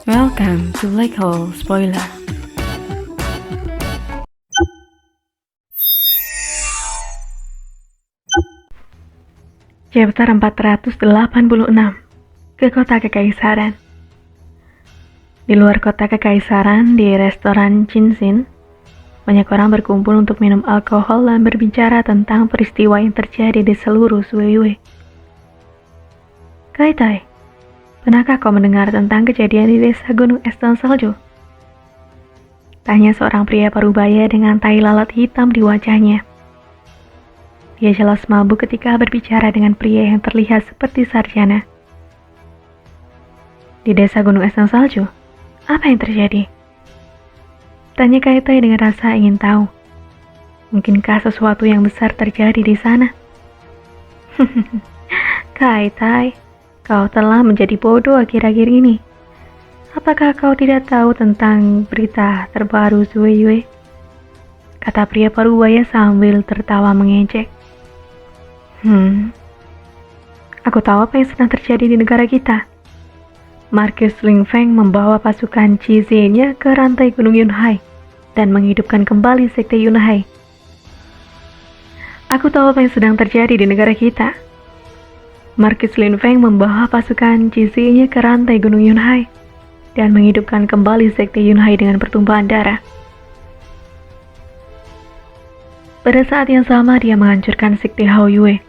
Welcome to Black Hole Spoiler. Chapter 486, ke kota kekaisaran. Di luar kota kekaisaran, di restoran Chinsin, banyak orang berkumpul untuk minum alkohol dan berbicara tentang peristiwa yang terjadi di seluruh Suiyue. Kaitai, pernahkah kau mendengar tentang kejadian di desa Gunung Es dan Salju? Tanya seorang pria parubaya dengan tai lalat hitam di wajahnya. Dia jelas mabuk ketika berbicara dengan pria yang terlihat seperti sarjana. Di desa Gunung Es dan Salju, apa yang terjadi? Tanya Kaitai dengan rasa ingin tahu. Mungkinkah sesuatu yang besar terjadi di sana? Kaitai, kau telah menjadi bodoh akhir-akhir ini. Apakah kau tidak tahu tentang berita terbaru Suiyue? Kata pria parubaya sambil tertawa mengejek. Aku tahu apa yang sedang terjadi di negara kita. Marquis Ling Feng membawa pasukan Cize-nya ke rantai Gunung Yunhai dan menghidupkan kembali sekte Yunhai. Aku tahu apa yang sedang terjadi di negara kita. Marquis Ling Feng membawa pasukan Cize-nya ke rantai Gunung Yunhai dan menghidupkan kembali sekte Yunhai dengan pertumpahan darah. Pada saat yang sama dia menghancurkan sekte Hao Yue.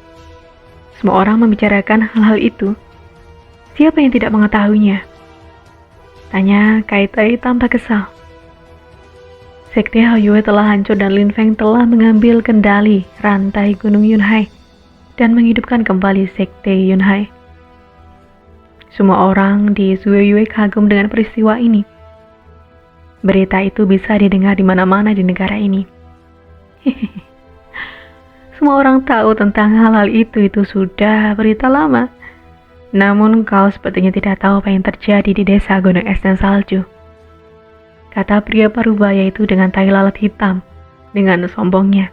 Semua orang membicarakan hal-hal itu. Siapa yang tidak mengetahuinya? Tanya Kaitai tanpa kesal. Sekte Hao Yue telah hancur dan Lin Feng telah mengambil kendali rantai Gunung Yunhai dan menghidupkan kembali sekte Yunhai. Semua orang di Suiyue kagum dengan peristiwa ini. Berita itu bisa didengar di mana-mana di negara ini. Semua orang tahu tentang hal-hal itu sudah berita lama. Namun kau sepertinya tidak tahu apa yang terjadi di desa Gunung Es dan Salju. Kata pria parubaya itu dengan tai lalat hitam, dengan sombongnya.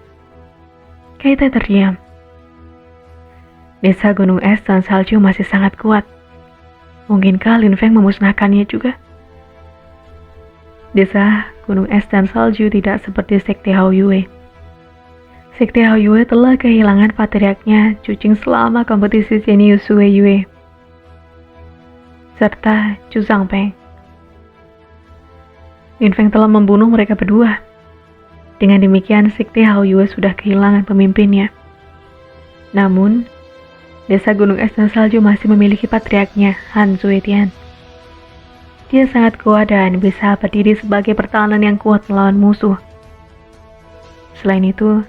Kaitai terdiam. Desa Gunung Es dan Salju masih sangat kuat. Mungkinkah Lin Feng memusnahkannya juga? Desa Gunung Es dan Salju tidak seperti sekte Hao Yue. Sekte Hao Yue telah kehilangan patriarknya Cucing selama kompetisi jenius Suiyue serta Chu Zhangpeng. Lin Feng telah membunuh mereka berdua. Dengan demikian, sekte Hao Yue sudah kehilangan pemimpinnya. Namun, desa Gunung Es dan Salju masih memiliki patriarknya, Han Zuetian. Dia sangat kuat dan bisa berdiri sebagai pertahanan yang kuat melawan musuh. Selain itu,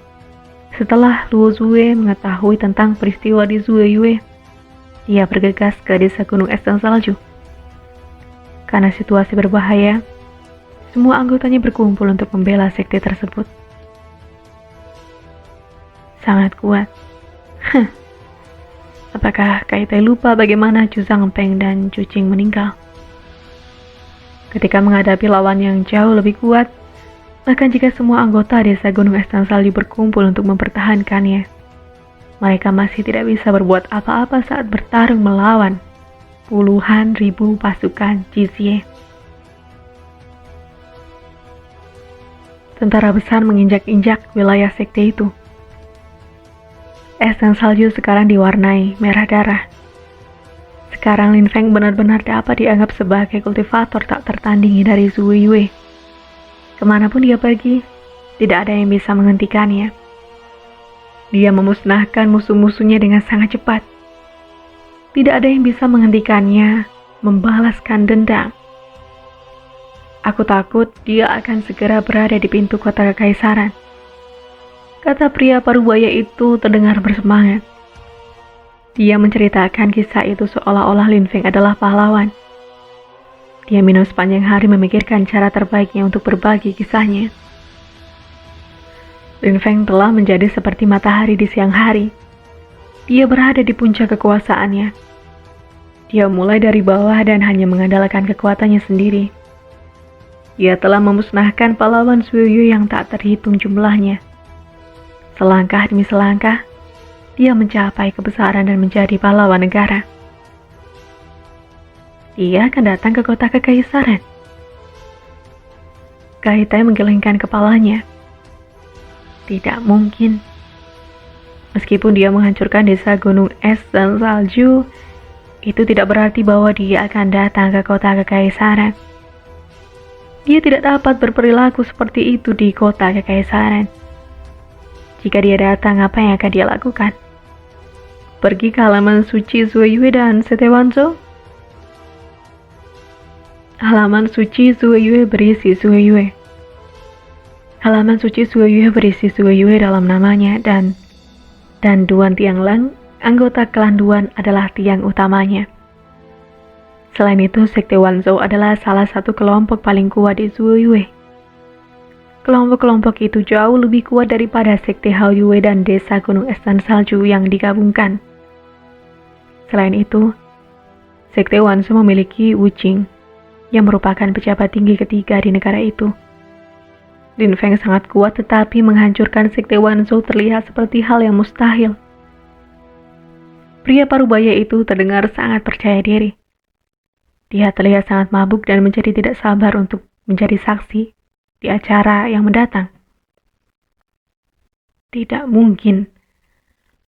setelah Luo Zue mengetahui tentang peristiwa di Suiyue, dia bergegas ke desa Gunung Es dan Salju. Karena situasi berbahaya, semua anggotanya berkumpul untuk membela sekte tersebut. Sangat kuat. Apakah Kaitai lupa bagaimana Chu Zhangpeng dan Chu Qing meninggal? Ketika menghadapi lawan yang jauh lebih kuat, bahkan jika semua anggota desa Gunung Es dan Salju berkumpul untuk mempertahankannya, mereka masih tidak bisa berbuat apa-apa saat bertarung melawan puluhan ribu pasukan Cize. Tentara besar menginjak-injak wilayah sekte itu. Es dan Salju sekarang diwarnai merah darah. Sekarang Lin Feng benar-benar dapat dianggap sebagai kultivator tak tertandingi dari Suiyue. Kemanapun dia pergi, tidak ada yang bisa menghentikannya. Dia memusnahkan musuh-musuhnya dengan sangat cepat. Tidak ada yang bisa menghentikannya, membalaskan dendam. Aku takut dia akan segera berada di pintu kota kekaisaran. Kata pria parubaya itu terdengar bersemangat. Dia menceritakan kisah itu seolah-olah Lin Feng adalah pahlawan. Dia minum sepanjang hari memikirkan cara terbaiknya untuk berbagi kisahnya. Lin Feng telah menjadi seperti matahari di siang hari. Dia berada di puncak kekuasaannya. Dia mulai dari bawah dan hanya mengandalkan kekuatannya sendiri. Dia telah memusnahkan pahlawan Suiyue yang tak terhitung jumlahnya. Selangkah demi selangkah, dia mencapai kebesaran dan menjadi pahlawan negara. dia akan datang ke kota kekaisaran. Kai Tai menggelengkan kepalanya. Tidak mungkin. Meskipun dia menghancurkan desa gunung es dan salju, itu tidak berarti bahwa dia akan datang ke kota kekaisaran. Dia tidak dapat berperilaku seperti itu di kota kekaisaran. Jika dia datang, apa yang akan dia lakukan? Pergi ke halaman suci Zueyue dan Setewanzhou? Halaman suci Zueyue berisi Zueyue. Halaman suci Zueyue berisi Zueyue dalam namanya dan Duan Tianglang, anggota klan Duan, adalah tiang utamanya. Selain itu, Sekte Wanzhou adalah salah satu kelompok paling kuat di Zueyue. Kelompok-kelompok itu jauh lebih kuat daripada Sekte Haoyue dan Desa Gunung Es dan Salju yang digabungkan. Selain itu, Sekte Wanzhou memiliki Wu Jing, yang merupakan pejabat tinggi ketiga di negara itu. Lin Feng sangat kuat, tetapi menghancurkan Sekte Wanzhou terlihat seperti hal yang mustahil. Pria parubaya itu terdengar sangat percaya diri. Dia terlihat sangat mabuk dan menjadi tidak sabar untuk menjadi saksi di acara yang mendatang. Tidak mungkin.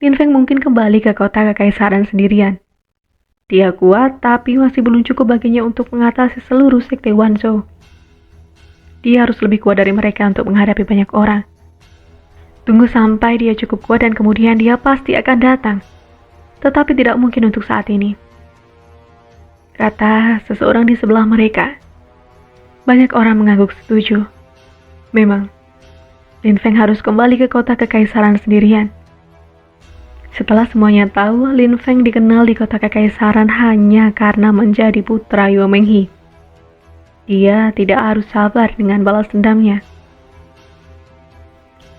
Lin Feng mungkin kembali ke kota kekaisaran sendirian. Dia kuat, tapi masih belum cukup baginya untuk mengatasi seluruh Sekte Wanzhou. Dia harus lebih kuat dari mereka untuk menghadapi banyak orang. Tunggu sampai dia cukup kuat dan kemudian dia pasti akan datang. Tetapi tidak mungkin untuk saat ini, kata seseorang di sebelah mereka. Banyak orang mengangguk setuju. Memang, Lin Feng harus kembali ke kota kekaisaran sendirian. Setelah semuanya tahu, Lin Feng dikenal di kota kekaisaran hanya karena menjadi putra Yue Menghi. Dia tidak harus sabar dengan balas dendamnya.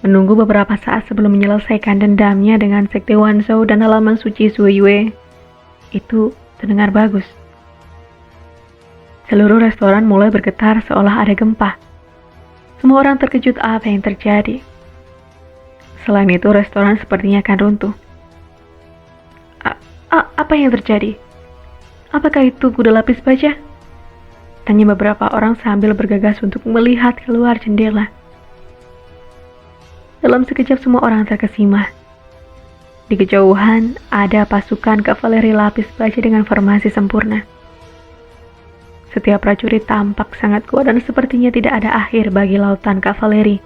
Menunggu beberapa saat sebelum menyelesaikan dendamnya dengan Sekte Wanzhou dan halaman suci Zueyue, itu terdengar bagus. Seluruh restoran mulai bergetar seolah ada gempa. Semua orang terkejut apa yang terjadi. Selain itu, restoran sepertinya akan runtuh. Apa yang terjadi? Apakah itu kuda lapis baja? Tanya beberapa orang sambil bergegas untuk melihat keluar jendela. Dalam sekejap semua orang terkesima. Di kejauhan ada pasukan kavaleri lapis baja dengan formasi sempurna. Setiap prajurit tampak sangat kuat dan sepertinya tidak ada akhir bagi lautan kavaleri.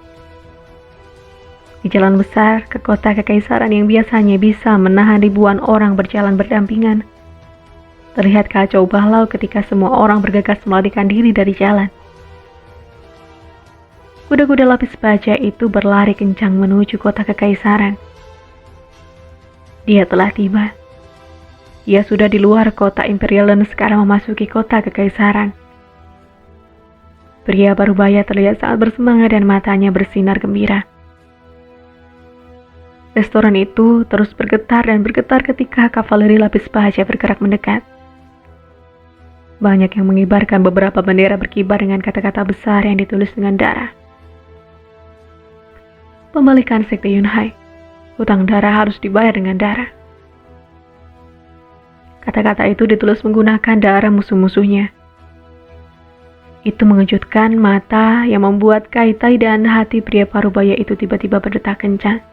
Di jalan besar ke kota kekaisaran yang biasanya bisa menahan ribuan orang berjalan berdampingan, terlihat kacau balau ketika semua orang bergegas melarikan diri dari jalan. Kuda-kuda lapis baja itu berlari kencang menuju kota kekaisaran. Dia telah tiba. Ia sudah di luar kota imperial dan sekarang memasuki kota kekaisaran. Pria parubaya terlihat sangat bersemangat dan matanya bersinar gembira. Restoran itu terus bergetar dan bergetar ketika kavaleri lapis baja bergerak mendekat. Banyak yang mengibarkan beberapa bendera berkibar dengan kata-kata besar yang ditulis dengan darah. Pembalikan Sekte Yunhai. Hutang darah harus dibayar dengan darah. Kata-kata itu ditulis menggunakan darah musuh-musuhnya. Itu mengejutkan mata yang membuat Kai Tai dan hati pria parubaya itu tiba-tiba berdetak kencang.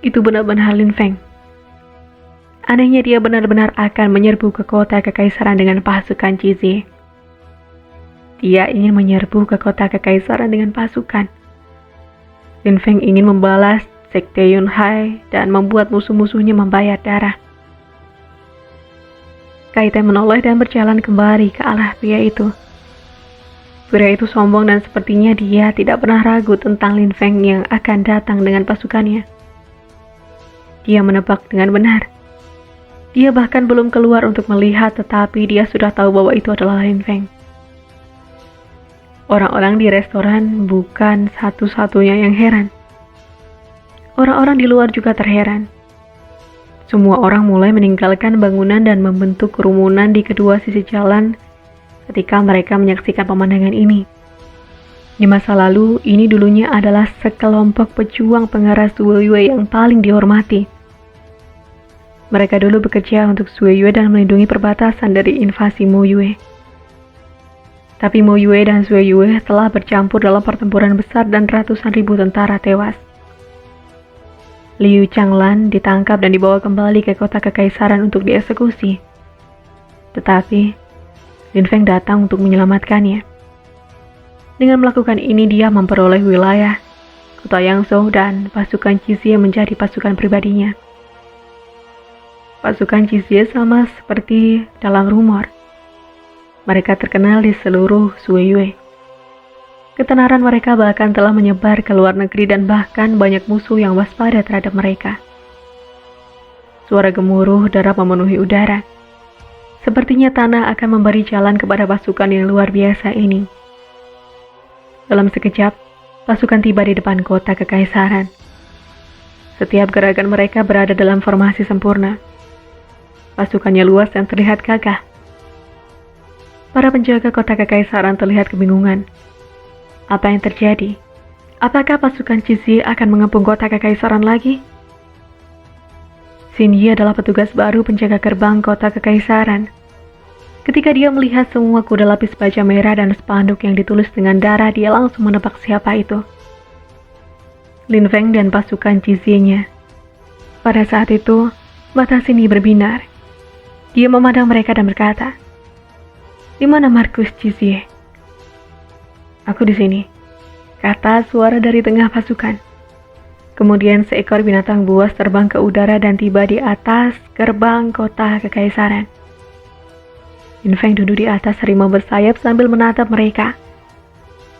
Itu benar-benar Lin Feng. Anehnya dia benar-benar akan menyerbu ke kota kekaisaran dengan pasukan Cizi. Dia ingin menyerbu ke kota kekaisaran dengan pasukan. Lin Feng ingin membalas Sekte Yunhai dan membuat musuh-musuhnya membayar darah. Kai Tai menoleh dan berjalan kembali ke arah pria itu. Pria itu sombong dan sepertinya dia tidak pernah ragu tentang Lin Feng yang akan datang dengan pasukannya. Dia menebak dengan benar. Dia bahkan belum keluar untuk melihat, tetapi dia sudah tahu bahwa itu adalah Lin Feng. Orang-orang di restoran bukan satu-satunya yang heran. Orang-orang di luar juga terheran. Semua orang mulai meninggalkan bangunan dan membentuk kerumunan di kedua sisi jalan ketika mereka menyaksikan pemandangan ini. Di masa lalu, ini dulunya adalah sekelompok pejuang pengeras Zueyue yang paling dihormati. Mereka dulu bekerja untuk Sui Yue dan melindungi perbatasan dari invasi Mo Yue. Tapi Mo Yue dan Sui Yue telah bercampur dalam pertempuran besar dan ratusan ribu tentara tewas. Liu Changlan ditangkap dan dibawa kembali ke kota kekaisaran untuk dieksekusi. Tetapi, Lin Feng datang untuk menyelamatkannya. Dengan melakukan ini dia memperoleh wilayah, kota Yangzhou dan pasukan Jizye menjadi pasukan pribadinya. Pasukan Jizye sama seperti dalam rumor. Mereka terkenal di seluruh Sui Yue. Ketenaran mereka bahkan telah menyebar ke luar negeri dan bahkan banyak musuh yang waspada terhadap mereka. Suara gemuruh darah memenuhi udara. Sepertinya tanah akan memberi jalan kepada pasukan yang luar biasa ini. Dalam sekejap, pasukan tiba di depan kota kekaisaran. Setiap gerakan mereka berada dalam formasi sempurna. Pasukannya luas dan terlihat gagah. Para penjaga kota kekaisaran terlihat kebingungan. Apa yang terjadi? Apakah pasukan Jizye akan mengepung kota kekaisaran lagi? Xin Yi adalah petugas baru penjaga gerbang kota kekaisaran. Ketika dia melihat semua kuda lapis baja merah dan spanduk yang ditulis dengan darah, dia langsung menebak siapa itu. Lin Feng dan pasukan Jizye-nya. Pada saat itu, mata Xin Yi berbinar. Dia memandang mereka dan berkata, "Di mana Markus Jizye?" "Aku di sini," kata suara dari tengah pasukan. Kemudian seekor binatang buas terbang ke udara dan tiba di atas gerbang kota kekaisaran. Lin Feng duduk di atas harimau bersayap sambil menatap mereka.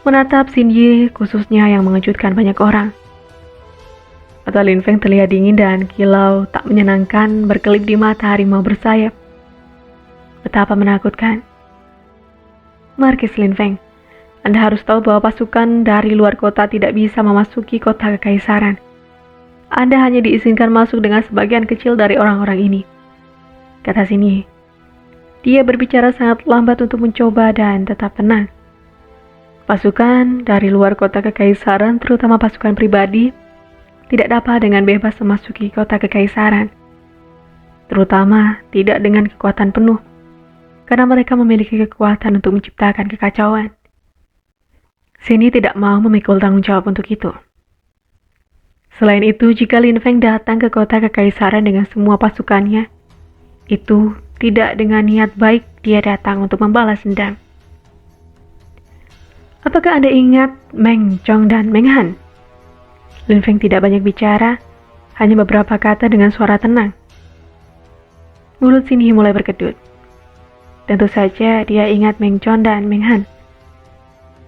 Menatap Xin Yi khususnya yang mengejutkan banyak orang. Mata Lin Feng terlihat dingin dan kilau tak menyenangkan berkelip di mata harimau bersayap. Betapa menakutkan. "Markis Lin Feng, Anda harus tahu bahwa pasukan dari luar kota tidak bisa memasuki kota kekaisaran. Anda hanya diizinkan masuk dengan sebagian kecil dari orang-orang ini," kata Xin Yi. Dia berbicara sangat lambat untuk mencoba dan tetap tenang. Pasukan dari luar kota kekaisaran, terutama pasukan pribadi, tidak dapat dengan bebas memasuki kota kekaisaran. Terutama tidak dengan kekuatan penuh, karena mereka memiliki kekuatan untuk menciptakan kekacauan. Xin Yi tidak mau memikul tanggung jawab untuk itu. Selain itu, jika Lin Feng datang ke kota kekaisaran dengan semua pasukannya, itu tidak dengan niat baik dia datang untuk membalas dendam. "Apakah Anda ingat Meng Chong dan Meng Han?" Lin Feng tidak banyak bicara, hanya beberapa kata dengan suara tenang. Mulut Xin Yi mulai berkedut. Tentu saja dia ingat Meng Chong dan Meng Han.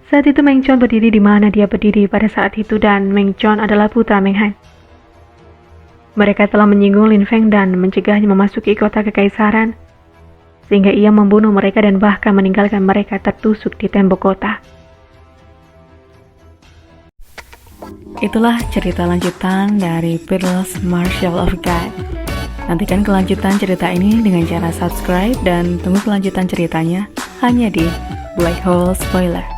Saat itu Meng Chong berdiri di mana dia berdiri pada saat itu dan Meng Chong adalah putra Meng Han. Mereka telah menyinggung Lin Feng dan mencegahnya memasuki kota kekaisaran, sehingga ia membunuh mereka dan bahkan meninggalkan mereka tertusuk di tembok kota. Itulah cerita lanjutan dari Peerless Martial of God. Nantikan kelanjutan cerita ini dengan cara subscribe dan tunggu kelanjutan ceritanya hanya di Black Hole Spoiler.